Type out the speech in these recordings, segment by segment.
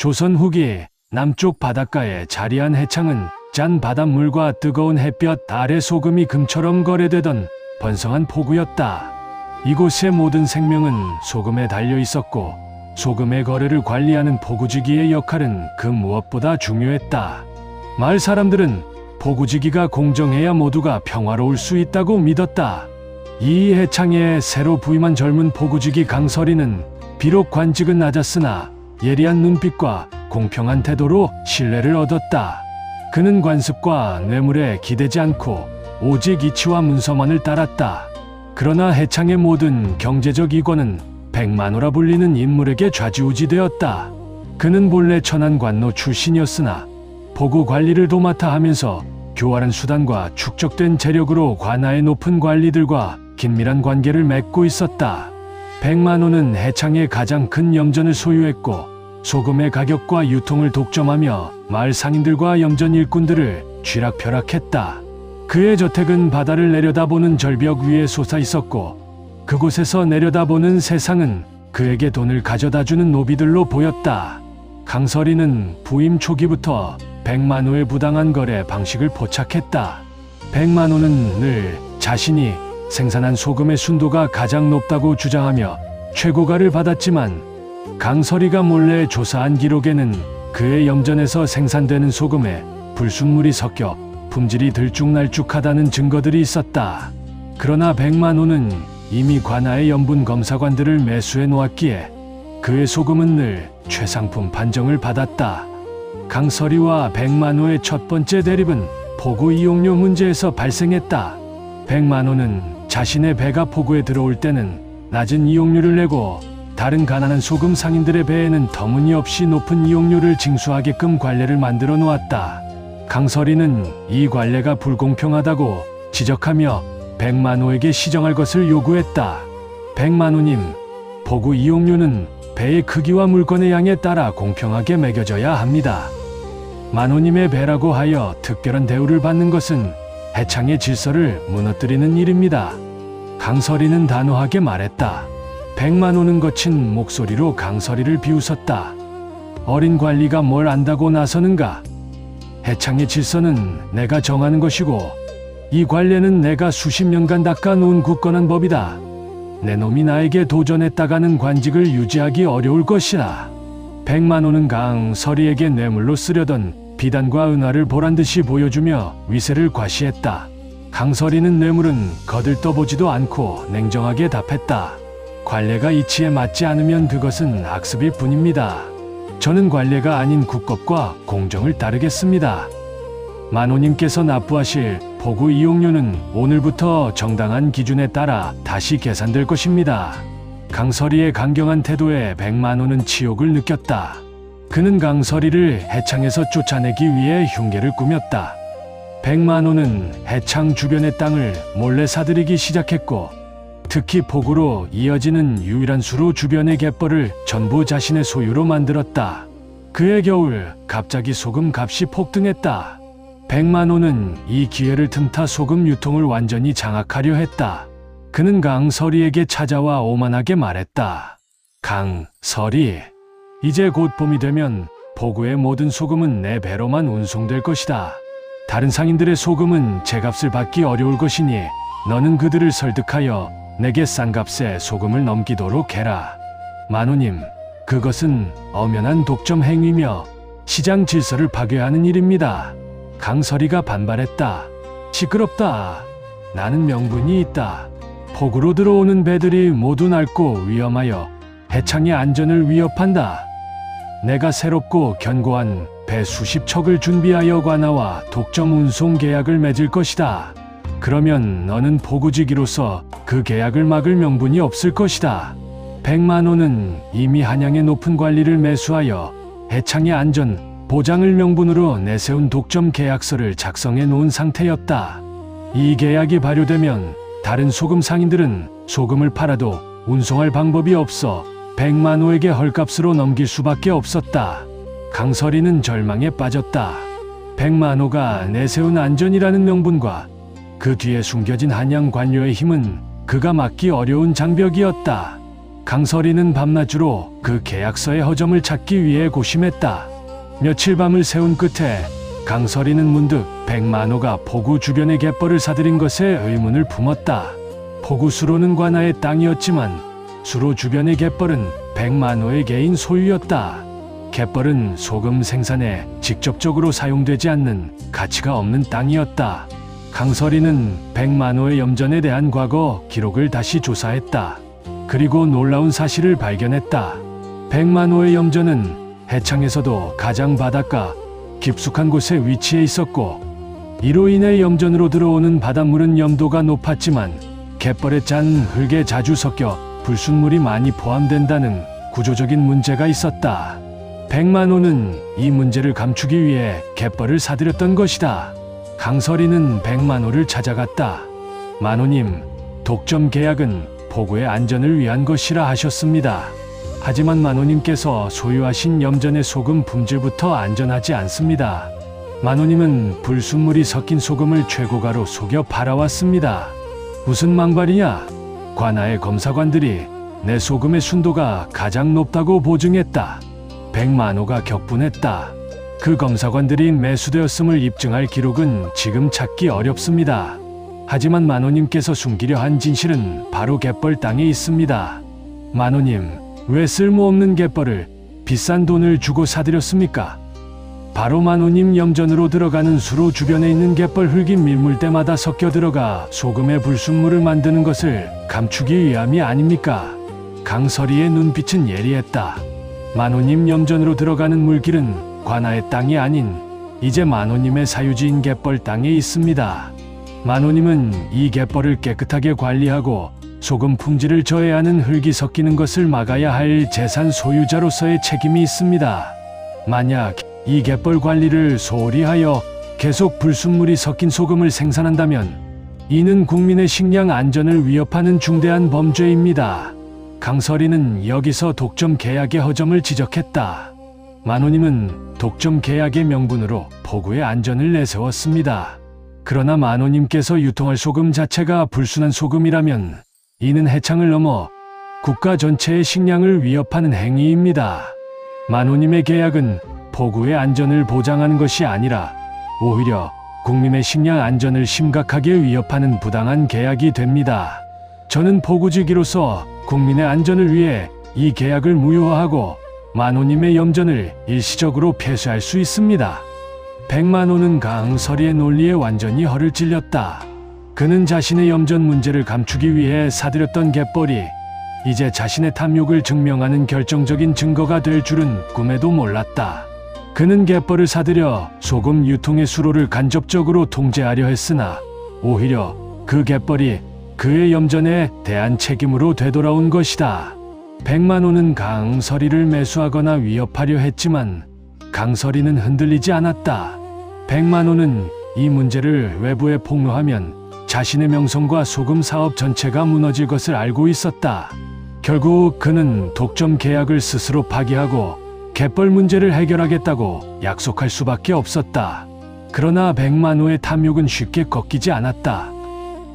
조선 후기 남쪽 바닷가에 자리한 해창은 짠 바닷물과 뜨거운 햇볕 아래 소금이 금처럼 거래되던 번성한 포구였다. 이곳의 모든 생명은 소금에 달려 있었고 소금의 거래를 관리하는 포구지기의 역할은 그 무엇보다 중요했다. 마을 사람들은 포구지기가 공정해야 모두가 평화로울 수 있다고 믿었다. 이 해창에 새로 부임한 젊은 포구지기 강설이는 비록 관직은 낮았으나 예리한 눈빛과 공평한 태도로 신뢰를 얻었다. 그는 관습과 뇌물에 기대지 않고 오직 이치와 문서만을 따랐다. 그러나 해창의 모든 경제적 이권은 백만호라 불리는 인물에게 좌지우지되었다. 그는 본래 천안관노 출신이었으나 포구 관리를 도맡아 하면서 교활한 수단과 축적된 재력으로 관아의 높은 관리들과 긴밀한 관계를 맺고 있었다. 백만호는 해창의 가장 큰 염전을 소유했고 소금의 가격과 유통을 독점하며 마을 상인들과 염전 일꾼들을 쥐락펴락했다. 그의 저택은 바다를 내려다보는 절벽 위에 솟아 있었고 그곳에서 내려다보는 세상은 그에게 돈을 가져다주는 노비들로 보였다. 강설이는 부임 초기부터 백만호의 부당한 거래 방식을 포착했다. 백만호는 늘 자신이 생산한 소금의 순도가 가장 높다고 주장하며 최고가를 받았지만 강설이가 몰래 조사한 기록에는 그의 염전에서 생산되는 소금에 불순물이 섞여 품질이 들쭉날쭉하다는 증거들이 있었다. 그러나 백만호는 이미 관아의 염분 검사관들을 매수해 놓았기에 그의 소금은 늘 최상품 판정을 받았다. 강설이와 백만호의 첫 번째 대립은 포구 이용료 문제에서 발생했다. 백만호는 자신의 배가 포구에 들어올 때는 낮은 이용료를 내고 다른 가난한 소금 상인들의 배에는 터무니없이 높은 이용료를 징수하게끔 관례를 만들어 놓았다. 강설이는 이 관례가 불공평하다고 지적하며 백만호에게 시정할 것을 요구했다. 백만호님, 포구 이용료는 배의 크기와 물건의 양에 따라 공평하게 매겨져야 합니다. 만호님의 배라고 하여 특별한 대우를 받는 것은 해창의 질서를 무너뜨리는 일입니다. 강설이는 단호하게 말했다. 백만호는 거친 목소리로 강설이를 비웃었다. 어린 관리가 뭘 안다고 나서는가? 해창의 질서는 내가 정하는 것이고 이 관례는 내가 수십 년간 닦아놓은 굳건한 법이다. 내 놈이 나에게 도전했다가는 관직을 유지하기 어려울 것이다. 백만호는 강설이에게 뇌물로 쓰려던 비단과 은화를 보란듯이 보여주며 위세를 과시했다. 강설이는 뇌물은 거들떠보지도 않고 냉정하게 답했다. 관례가 이치에 맞지 않으면 그것은 악습일 뿐입니다. 저는 관례가 아닌 국법과 공정을 따르겠습니다. 만호님께서 납부하실 포구 이용료는 오늘부터 정당한 기준에 따라 다시 계산될 것입니다. 강설이의 강경한 태도에 백만호는 치욕을 느꼈다. 그는 강설이를 해창에서 쫓아내기 위해 흉계를 꾸몄다. 백만호는 해창 주변의 땅을 몰래 사들이기 시작했고 특히 포구로 이어지는 유일한 수로 주변의 갯벌을 전부 자신의 소유로 만들었다. 그해 겨울 갑자기 소금 값이 폭등했다. 백만호는 이 기회를 틈타 소금 유통을 완전히 장악하려 했다. 그는 강설이에게 찾아와 오만하게 말했다. 강설이, 이제 곧 봄이 되면 포구의 모든 소금은 내 배로만 운송될 것이다. 다른 상인들의 소금은 제값을 받기 어려울 것이니 너는 그들을 설득하여 내게 싼 값에 소금을 넘기도록 해라. 만호님, 그것은 엄연한 독점 행위며 시장 질서를 파괴하는 일입니다. 강설이가 반발했다. 시끄럽다. 나는 명분이 있다. 포구로 들어오는 배들이 모두 낡고 위험하여 해창의 안전을 위협한다. 내가 새롭고 견고한 배 수십 척을 준비하여 관아와 독점 운송 계약을 맺을 것이다. 그러면 너는 포구지기로서 그 계약을 막을 명분이 없을 것이다. 백만호는 이미 한양의 높은 관리를 매수하여 해창의 안전 보장을 명분으로 내세운 독점 계약서를 작성해 놓은 상태였다. 이 계약이 발효되면 다른 소금 상인들은 소금을 팔아도 운송할 방법이 없어 백만호에게 헐값으로 넘길 수밖에 없었다. 강설이는 절망에 빠졌다. 백만호가 내세운 안전이라는 명분과 그 뒤에 숨겨진 한양 관료의 힘은 그가 막기 어려운 장벽이었다. 강설이는 밤낮으로 그 계약서의 허점을 찾기 위해 고심했다. 며칠 밤을 새운 끝에 강설이는 문득 백만호가 포구 주변의 갯벌을 사들인 것에 의문을 품었다. 포구 수로는 관아의 땅이었지만 수로 주변의 갯벌은 백만호의 개인 소유였다. 갯벌은 소금 생산에 직접적으로 사용되지 않는 가치가 없는 땅이었다. 강설이는 백만호의 염전에 대한 과거 기록을 다시 조사했다. 그리고 놀라운 사실을 발견했다. 백만호의 염전은 해창에서도 가장 바닷가 깊숙한 곳에 위치해 있었고, 이로 인해 염전으로 들어오는 바닷물은 염도가 높았지만 갯벌에 짠 흙에 자주 섞여 불순물이 많이 포함된다는 구조적인 문제가 있었다. 백만호는 이 문제를 감추기 위해 갯벌을 사들였던 것이다. 강설이는 백만호를 찾아갔다. 만호님, 독점 계약은 포구의 안전을 위한 것이라 하셨습니다. 하지만 만호님께서 소유하신 염전의 소금 품질부터 안전하지 않습니다. 만호님은 불순물이 섞인 소금을 최고가로 속여 팔아왔습니다. 무슨 망발이냐? 관아의 검사관들이 내 소금의 순도가 가장 높다고 보증했다. 백만호가 격분했다. 그 검사관들이 매수되었음을 입증할 기록은 지금 찾기 어렵습니다. 하지만 만호님께서 숨기려 한 진실은 바로 갯벌 땅에 있습니다. 만호님, 왜 쓸모없는 갯벌을 비싼 돈을 주고 사들였습니까? 바로 만호님 염전으로 들어가는 수로 주변에 있는 갯벌 흙이 밀물 때마다 섞여 들어가 소금의 불순물을 만드는 것을 감추기 위함이 아닙니까? 강설이의 눈빛은 예리했다. 만호님 염전으로 들어가는 물길은 관아의 땅이 아닌 이제 만호님의 사유지인 갯벌 땅에 있습니다. 만호님은 이 갯벌을 깨끗하게 관리하고 소금 품질을 저해하는 흙이 섞이는 것을 막아야 할 재산 소유자로서의 책임이 있습니다. 만약 이 갯벌 관리를 소홀히 하여 계속 불순물이 섞인 소금을 생산한다면 이는 국민의 식량 안전을 위협하는 중대한 범죄입니다. 강설이는 여기서 독점 계약의 허점을 지적했다. 만호님은 독점 계약의 명분으로 포구의 안전을 내세웠습니다. 그러나 만호님께서 유통할 소금 자체가 불순한 소금이라면 이는 해창을 넘어 국가 전체의 식량을 위협하는 행위입니다. 만호님의 계약은 포구의 안전을 보장하는 것이 아니라 오히려 국민의 식량 안전을 심각하게 위협하는 부당한 계약이 됩니다. 저는 포구지기로서 국민의 안전을 위해 이 계약을 무효화하고 만호님의 염전을 일시적으로 폐쇄할 수 있습니다. 백만호는 강설이의 논리에 완전히 허를 찔렸다. 그는 자신의 염전 문제를 감추기 위해 사들였던 갯벌이 이제 자신의 탐욕을 증명하는 결정적인 증거가 될 줄은 꿈에도 몰랐다. 그는 갯벌을 사들여 소금 유통의 수로를 간접적으로 통제하려 했으나 오히려 그 갯벌이 그의 염전에 대한 책임으로 되돌아온 것이다. 백만호는 강설이를 매수하거나 위협하려 했지만 강설이는 흔들리지 않았다. 백만호는 이 문제를 외부에 폭로하면 자신의 명성과 소금 사업 전체가 무너질 것을 알고 있었다. 결국 그는 독점 계약을 스스로 파기하고 갯벌 문제를 해결하겠다고 약속할 수밖에 없었다. 그러나 백만호의 탐욕은 쉽게 꺾이지 않았다.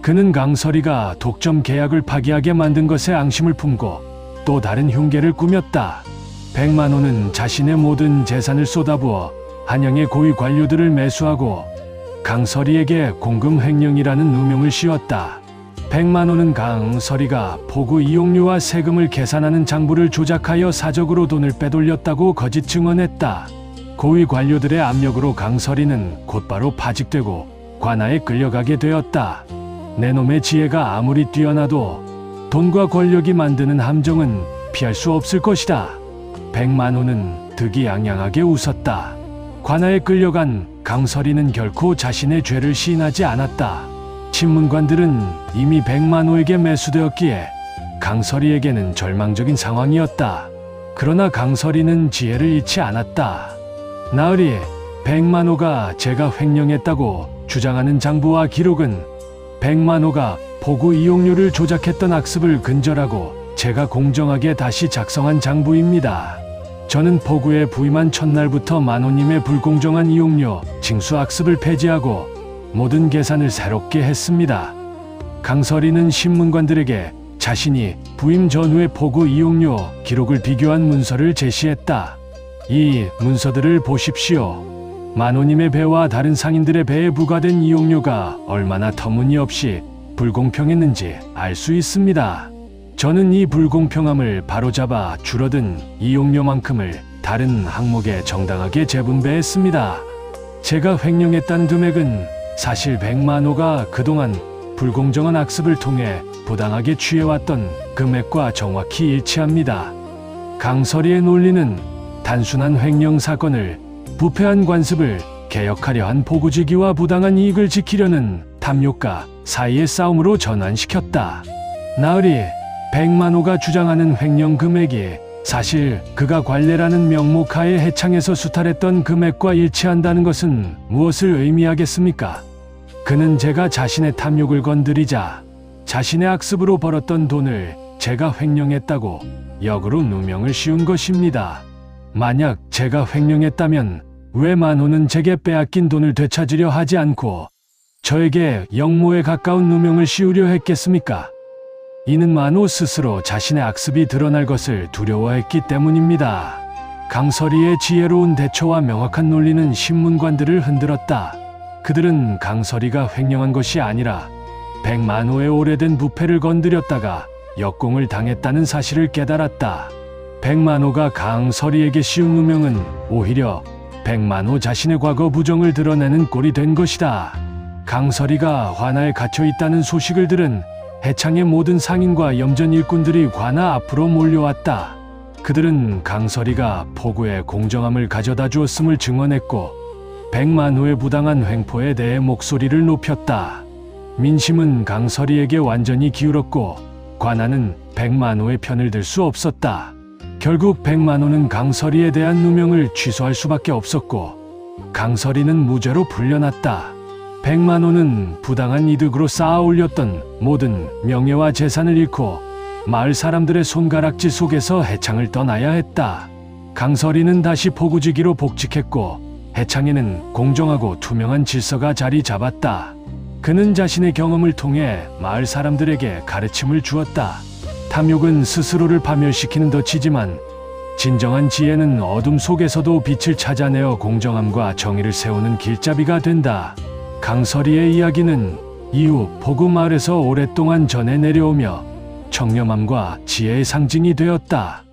그는 강설이가 독점 계약을 파기하게 만든 것에 앙심을 품고 또 다른 흉계를 꾸몄다. 백만호는 자신의 모든 재산을 쏟아부어 한양의 고위 관료들을 매수하고 강설이에게 공금 횡령이라는 누명을 씌웠다. 백만호는 강설이가 포구 이용료와 세금을 계산하는 장부를 조작하여 사적으로 돈을 빼돌렸다고 거짓 증언했다. 고위 관료들의 압력으로 강설이는 곧바로 파직되고 관아에 끌려가게 되었다. 내 놈의 지혜가 아무리 뛰어나도 돈과 권력이 만드는 함정은 피할 수 없을 것이다. 백만호는 득이양양하게 웃었다. 관아에 끌려간 강설이는 결코 자신의 죄를 시인하지 않았다. 친문관들은 이미 백만호에게 매수되었기에 강설이에게는 절망적인 상황이었다. 그러나 강설이는 지혜를 잃지 않았다. 나으리, 백만호가 제가 횡령했다고 주장하는 장부와 기록은 백만호가 포구 이용료를 조작했던 악습을 근절하고 제가 공정하게 다시 작성한 장부입니다. 저는 포구에 부임한 첫날부터 만호님의 불공정한 이용료, 징수 악습을 폐지하고 모든 계산을 새롭게 했습니다. 강설이는 신문관들에게 자신이 부임 전후의 포구 이용료 기록을 비교한 문서를 제시했다. 이 문서들을 보십시오. 만호님의 배와 다른 상인들의 배에 부과된 이용료가 얼마나 터무니없이 불공평했는지 알 수 있습니다. 저는 이 불공평함을 바로잡아 줄어든 이용료만큼을 다른 항목에 정당하게 재분배했습니다. 제가 횡령했다는 금액은 사실 100만호가 그동안 불공정한 악습을 통해 부당하게 취해왔던 금액과 정확히 일치합니다. 강서리의 논리는 단순한 횡령 사건을 부패한 관습을 개혁하려 한 포구지기와 부당한 이익을 지키려는 탐욕가 사이의 싸움으로 전환시켰다. 나으리 100만호가 주장하는 횡령 금액이 사실 그가 관례라는 명목하에 해창에서 수탈했던 금액과 일치한다는 것은 무엇을 의미하겠습니까? 그는 제가 자신의 탐욕을 건드리자 자신의 악습으로 벌었던 돈을 제가 횡령했다고 역으로 누명을 씌운 것입니다. 만약 제가 횡령했다면 왜 만호는 제게 빼앗긴 돈을 되찾으려 하지 않고 저에게 역모에 가까운 누명을 씌우려 했겠습니까? 이는 만호 스스로 자신의 악습이 드러날 것을 두려워했기 때문입니다. 강서리의 지혜로운 대처와 명확한 논리는 신문관들을 흔들었다. 그들은 강서리가 횡령한 것이 아니라 100만호의 오래된 부패를 건드렸다가 역공을 당했다는 사실을 깨달았다. 100만호가 강서리에게 씌운 누명은 오히려 100만호 자신의 과거 부정을 드러내는 꼴이 된 것이다. 강서리가 관아에 갇혀 있다는 소식을 들은 해창의 모든 상인과 염전 일꾼들이 관아 앞으로 몰려왔다. 그들은 강서리가 포구의 공정함을 가져다 주었음을 증언했고 100만호의 부당한 횡포에 대해 목소리를 높였다. 민심은 강서리에게 완전히 기울었고 관아는 100만호의 편을 들 수 없었다. 결국 100만호는 강서리에 대한 누명을 취소할 수밖에 없었고 강서리는 무죄로 풀려났다. 100만호는 부당한 이득으로 쌓아 올렸던 모든 명예와 재산을 잃고 마을 사람들의 손가락질 속에서 해창을 떠나야 했다. 강서리는 다시 포구지기로 복직했고 해창에는 공정하고 투명한 질서가 자리 잡았다. 그는 자신의 경험을 통해 마을 사람들에게 가르침을 주었다. 탐욕은 스스로를 파멸시키는 덫이지만 진정한 지혜는 어둠 속에서도 빛을 찾아내어 공정함과 정의를 세우는 길잡이가 된다. 강서리의 이야기는 이후 포구 마을에서 오랫동안 전해 내려오며 청렴함과 지혜의 상징이 되었다.